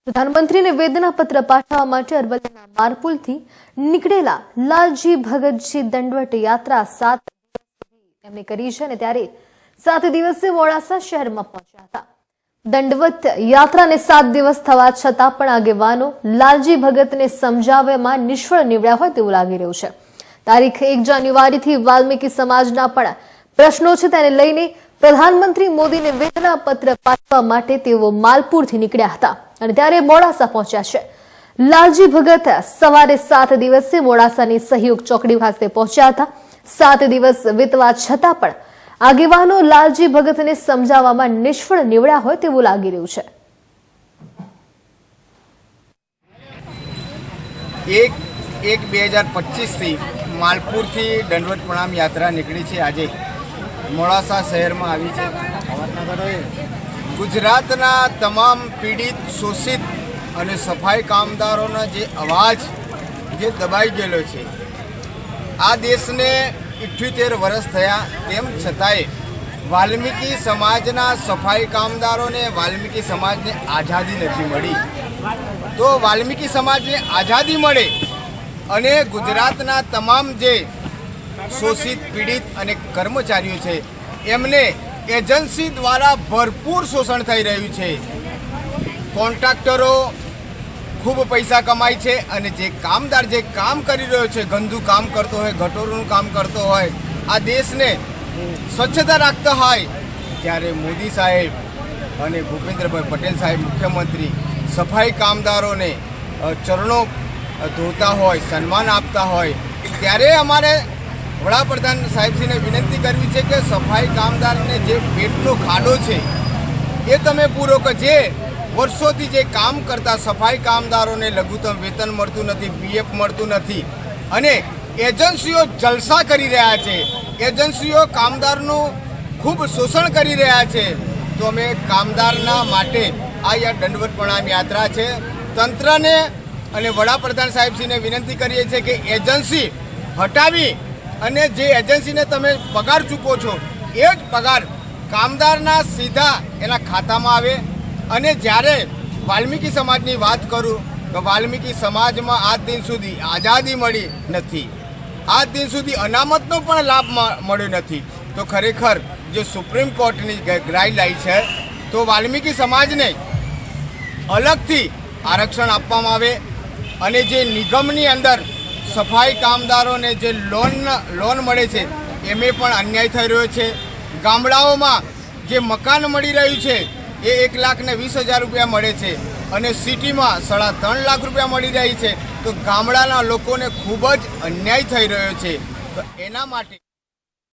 પ્રધાનમંત્રીને વેદના પત્ર પાઠવવા માટે અરવલ્લીના મારપુલથી નીકળેલા લાલજી ભગતજી દંડવત યાત્રા 7 દિવસ એમણે કરી છે અને ત્યારે 7 દિવસે મોડાસા શહેરમાં પહોંચ્યા હતા। દંડવત યાત્રાને 7 દિવસ થવા છતાં પણ આગેવાનો લાલજી ભગતને સમજાવવામાં નિષ્ફળ નીવડ્યા હોય તેવું લાગી રહ્યું છે। તારીખ 1 જાન્યુઆરીથી વાલ્મીકી સમાજના પણ પ્રશ્નો છે તેને લઈને પ્રધાનમંત્રી મોદીને વેદના પત્ર પાઠવવા માટે તેઓ માલપુરથી નીકળ્યા હતા અને ત્યારે મોડાસા પહોંચ્યા છે। લાલજી ભગત સવારે 7 દિવસે મોડાસાની સહયોગ ચોકડી ખાતે પહોંચ્યા હતા। 7 દિવસ વીતવા છતાં પણ આગેવાનો લાલજી ભગતને સમજાવવામાં નિષ્ફળ નીવડ્યા હોય તેવું લાગી રહ્યું છે। 1/1/2025 થી માલપુરથી દંડવત પ્રણામ યાત્રા નીકળી છે। આજે મોડાસા શહેરમાં આવી છે। ગુજરાતના તમામ પીડિત, શોષિત અને સફાઈ કામદારોના જે અવાજ જે દબાઈ ગયેલો છે, આ દેશને 78 વર્ષ થયા તેમ છતાંય વાલ્મીકી સમાજના સફાઈ કામદારોને, વાલ્મીકી સમાજને આઝાદી નથી મળી। તો વાલ્મીકી સમાજને આઝાદી મળે અને ગુજરાતના તમામ જે શોષિત, પીડિત અને કર્મચારીઓ છે એમને એજન્સી દ્વારા ભરપૂર શોષણ થઈ રહ્યું છે। કોન્ટ્રાક્ટરો ખૂબ પૈસા કમાય છે અને જે કામદાર જે કામ કરી રહ્યો છે, ગંદુ કામ કરતો હોય, ગટોરનું કામ કરતો હોય, આ દેશને સ્વચ્છતા રાખતો હોય, ત્યારે મોદી સાહેબ અને ભૂપેન્દ્રભાઈ પટેલ સાહેબ મુખ્યમંત્રી સફાઈ કામદારોને ચરણો ધોતા હોય, સન્માન આપતા હોય, ત્યારે અમારે વડાપ્રધાન સાહેબશ્રીને વિનંતી કરવી છે કે સફાઈ કામદારને જે પેટનો ખાડો છે એ તમે પૂરો કરો। જે વર્ષોથી જે કામ કરતા સફાઈ કામદારોને લઘુત્તમ વેતન મળતું નથી, પીએફ મળતું નથી અને એજન્સીઓ જલસા કરી રહ્યા છે, એજન્સીઓ કામદારનું ખૂબ શોષણ કરી રહ્યા છે। તો અમે કામદારના માટે આ દંડવત પ્રણામ યાત્રા છે। તંત્રને અને વડાપ્રધાન સાહેબશ્રીને વિનંતી કરીએ છીએ કે એજન્સી હટાવી અને જે એજન્સીને તમે પગાર ચૂકો છો એ જ પગાર કામદારના સીધા એના ખાતામાં આવે। અને જ્યારે વાલ્મીકી સમાજની વાત કરું તો વાલ્મીકી સમાજમાં આજ દિન સુધી આઝાદી મળી નથી, આજ દિન સુધી અનામતનો પણ લાભ મળ્યો નથી। તો ખરેખર જે સુપ્રીમ કોર્ટની ગાઈડલાઈન છે તો વાલ્મીકી સમાજને અલગથી આરક્ષણ આપવામાં આવે અને જે નિગમની અંદર સફાઈ કામદારોને જે લોન મળે છે એમે પણ અન્યાય થઈ રહ્યો છે। ગામડાઓમાં જે મકાન મળી રહ્યું છે એ 1,20,000 રૂપિયા મળે છે અને સિટીમાં 3.5 લાખ રૂપિયા મળી રહી છે। તો ગામડાના લોકોને ખૂબ જ અન્યાય થઈ રહ્યો છે। તો એના માટે